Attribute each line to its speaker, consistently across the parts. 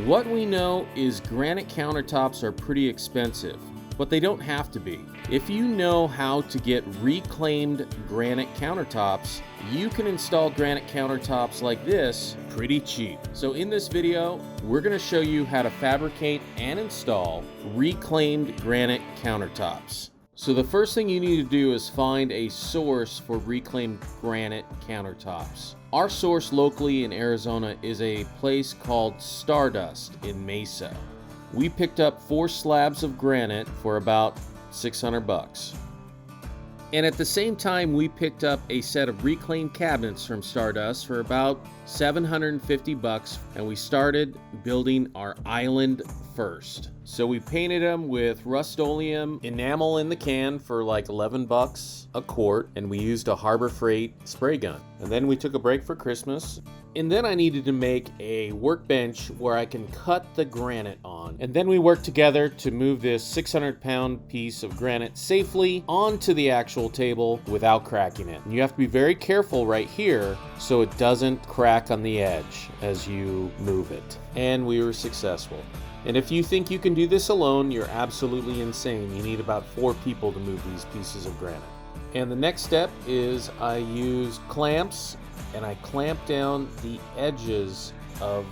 Speaker 1: What we know is granite countertops are pretty expensive, but they don't have to be. If you know how to get reclaimed granite countertops, you can install granite countertops like this pretty cheap. So in this video, we're going to show you how to fabricate and install reclaimed granite countertops. So the first thing you need to do is find a source for reclaimed granite countertops. Our source locally in Arizona is a place called Stardust in Mesa. We picked up 4 slabs of granite for about $600. And at the same time, we picked up a set of reclaimed cabinets from Stardust for about $750, and we started building our island first. So we painted them with Rust-Oleum enamel in the can for like $11 a quart, and we used a Harbor Freight spray gun. And then we took a break for Christmas. And then I needed to make a workbench where I can cut the granite on. And then we worked together to move this 600-pound piece of granite safely onto the actual table without cracking it. And you have to be very careful right here so it doesn't crack on the edge as you move it. And we were successful. And if you think you can do this alone, you're absolutely insane. You need about 4 people to move these pieces of granite. And the next step is I used clamps, and I clamped down the edges of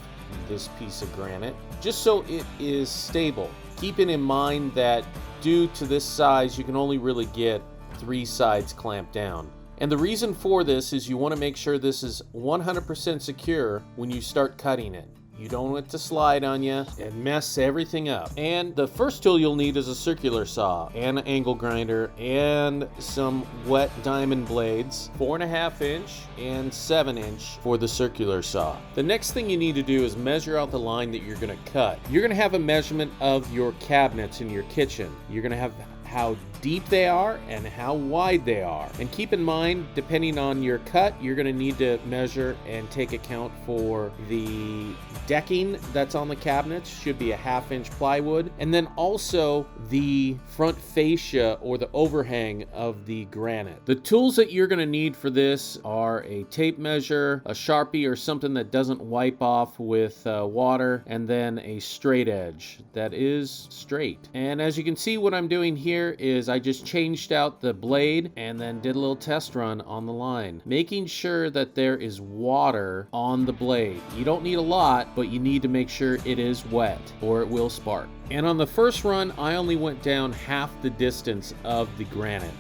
Speaker 1: this piece of granite just so it is stable. Keeping in mind that due to this size, you can only really get 3 sides clamped down. And the reason for this is you want to make sure this is 100% secure when you start cutting it. You don't want it to slide on you and mess everything up. And the first tool you'll need is a circular saw and an angle grinder and some wet diamond blades, 4.5 inch and 7 inch for the circular saw. The next thing you need to do is measure out the line that you're gonna cut. You're gonna have a measurement of your cabinets in your kitchen. You're gonna have how deep they are and how wide they are. And keep in mind, depending on your cut, you're going to need to measure and take account for the decking that's on the cabinets. Should be a 1/2 inch plywood. And then also the front fascia or the overhang of the granite. The tools that you're going to need for this are a tape measure, a Sharpie or something that doesn't wipe off with water, and then a straight edge that is straight. And as you can see, what I'm doing here is I just changed out the blade and then did a little test run on the line, making sure that there is water on the blade. You don't need a lot, but you need to make sure it is wet or it will spark. And on the first run, I only went down half the distance of the granite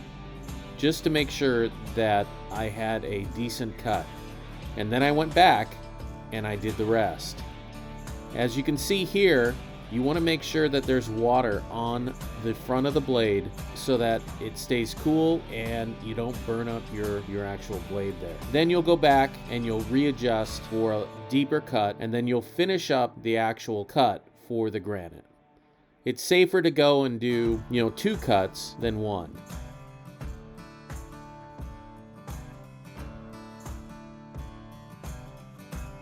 Speaker 1: just to make sure that I had a decent cut. And then I went back and I did the rest. As you can see here, you want to make sure that there's water on the front of the blade so that it stays cool and you don't burn up your actual blade there. Then you'll go back and you'll readjust for a deeper cut, and then you'll finish up the actual cut for the granite. It's safer to go and do, 2 cuts than 1.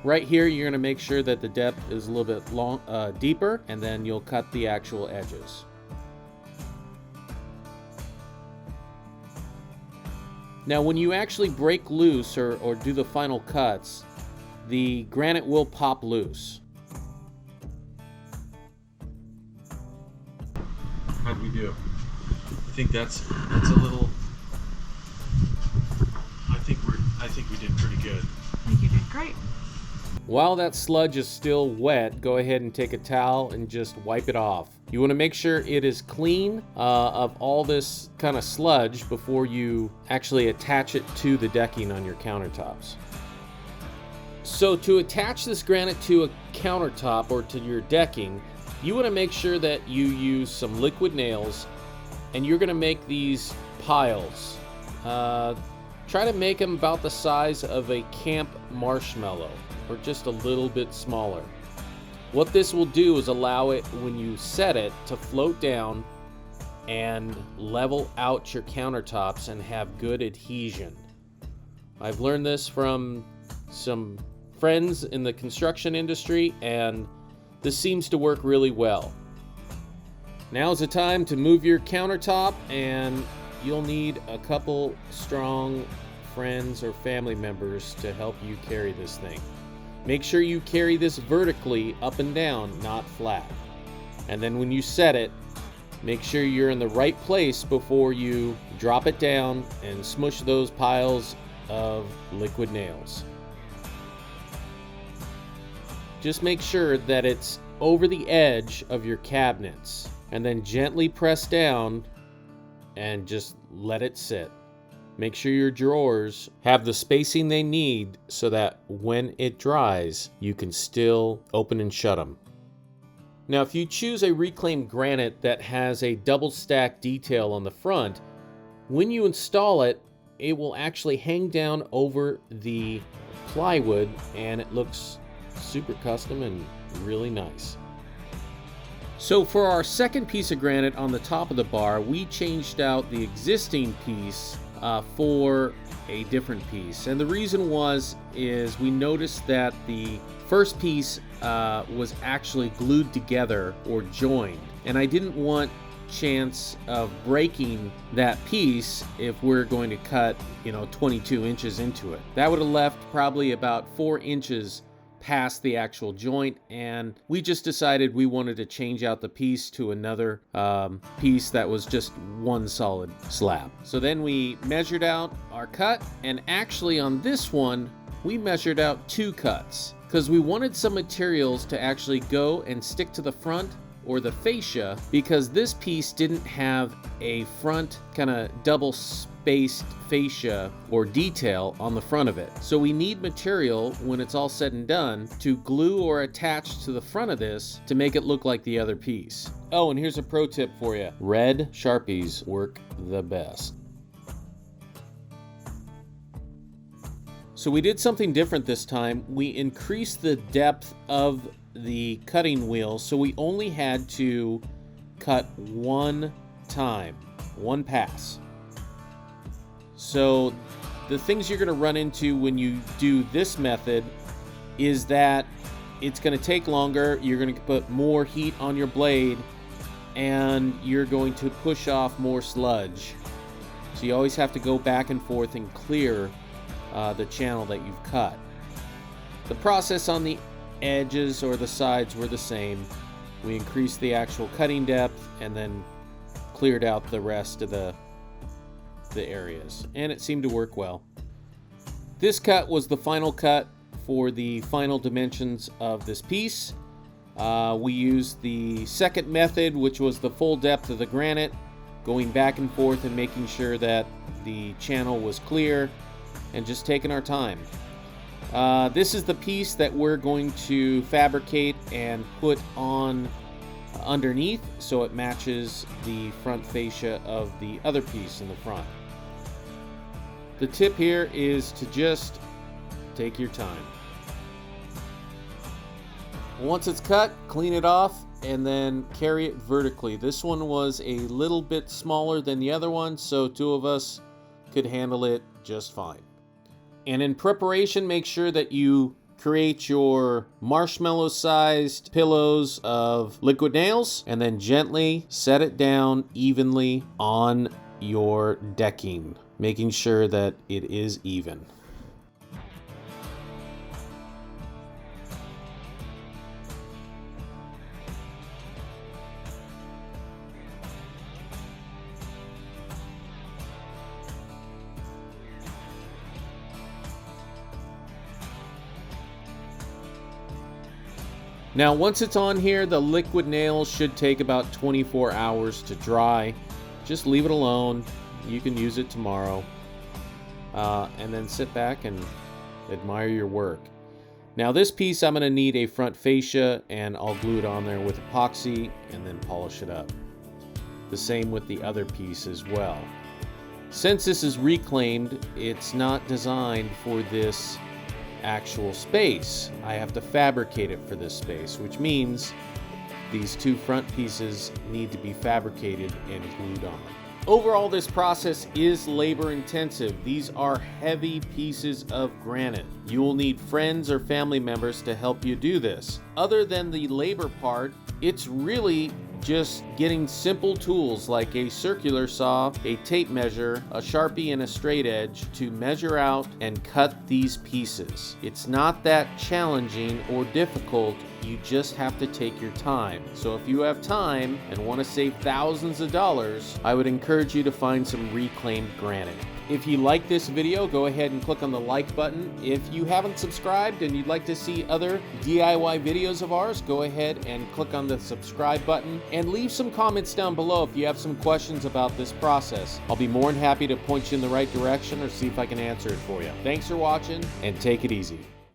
Speaker 1: Right here, you're going to make sure that the depth is a little bit deeper, and then you'll cut the actual edges. Now, when you actually break loose or do the final cuts, the granite will pop loose.
Speaker 2: How'd we do? I think that's a little. I think we did pretty good.
Speaker 3: I think you did great.
Speaker 1: While that sludge is still wet, go ahead and take a towel and just wipe it off. You want to make sure it is clean of all this kind of sludge before you actually attach it to the decking on your countertops. So to attach this granite to a countertop or to your decking, you want to make sure that you use some liquid nails, and you're going to make these piles. Try to make them about the size of a camp marshmallow, or just a little bit smaller. What this will do is allow it, when you set it, to float down and level out your countertops and have good adhesion. I've learned this from some friends in the construction industry, and this seems to work really well. Now's the time to move your countertop, and you'll need a couple strong friends or family members to help you carry this thing. Make sure you carry this vertically up and down, not flat. And then when you set it, make sure you're in the right place before you drop it down and smush those piles of liquid nails. Just make sure that it's over the edge of your cabinets, and then gently press down and just let it sit. Make sure your drawers have the spacing they need so that when it dries, you can still open and shut them. Now, if you choose a reclaimed granite that has a double stack detail on the front, when you install it, it will actually hang down over the plywood and it looks super custom and really nice. So for our second piece of granite on the top of the bar, we changed out the existing piece for a different piece. And the reason is we noticed that the first piece was actually glued together or joined. And I didn't want chance of breaking that piece if we're going to cut 22 inches into it. That would have left probably about 4 inches past the actual joint, and we just decided we wanted to change out the piece to another piece that was just one solid slab. So then we measured out our cut, and actually on this one we measured out 2 cuts because we wanted some materials to actually go and stick to the front or the fascia, because this piece didn't have a front kind of double spaced fascia or detail on the front of it. So we need material when it's all said and done to glue or attach to the front of this to make it look like the other piece. Oh, and here's a pro tip for you. Red Sharpies work the best. So we did something different this time. We increased the depth of the cutting wheel, so we only had to cut one time, one pass. So the things you're going to run into when you do this method is that it's going to take longer, you're going to put more heat on your blade, and you're going to push off more sludge. So you always have to go back and forth and clear the channel that you've cut. The process on the edges or the sides were the same. We increased the actual cutting depth and then cleared out the rest of the areas, and it seemed to work well. This cut was the final cut for the final dimensions of this piece. We used the second method, which was the full depth of the granite, going back and forth and making sure that the channel was clear and just taking our time. This is the piece that we're going to fabricate and put on underneath so it matches the front fascia of the other piece in the front. The tip here is to just take your time. Once it's cut, clean it off and then carry it vertically. This one was a little bit smaller than the other one, so 2 of us could handle it just fine. And in preparation, make sure that you create your marshmallow-sized pillows of liquid nails and then gently set it down evenly on your decking, making sure that it is even. Now, once it's on here, the liquid nails should take about 24 hours to dry. Just leave it alone. You can use it tomorrow. And then sit back and admire your work. Now, this piece, I'm going to need a front fascia, and I'll glue it on there with epoxy and then polish it up. The same with the other piece as well. Since this is reclaimed, it's not designed for this actual space. I have to fabricate it for this space, which means these 2 front pieces need to be fabricated and glued on. Overall, this process is labor intensive. These are heavy pieces of granite. You will need friends or family members to help you do this. Other than the labor part, it's really just getting simple tools like a circular saw, a tape measure, a Sharpie, and a straight edge to measure out and cut these pieces. It's not that challenging or difficult. You just have to take your time. So if you have time and want to save thousands of dollars, I would encourage you to find some reclaimed granite. If you like this video, go ahead and click on the like button. If you haven't subscribed and you'd like to see other DIY videos of ours, go ahead and click on the subscribe button and leave some comments down below if you have some questions about this process. I'll be more than happy to point you in the right direction or see if I can answer it for you. Thanks for watching, and take it easy.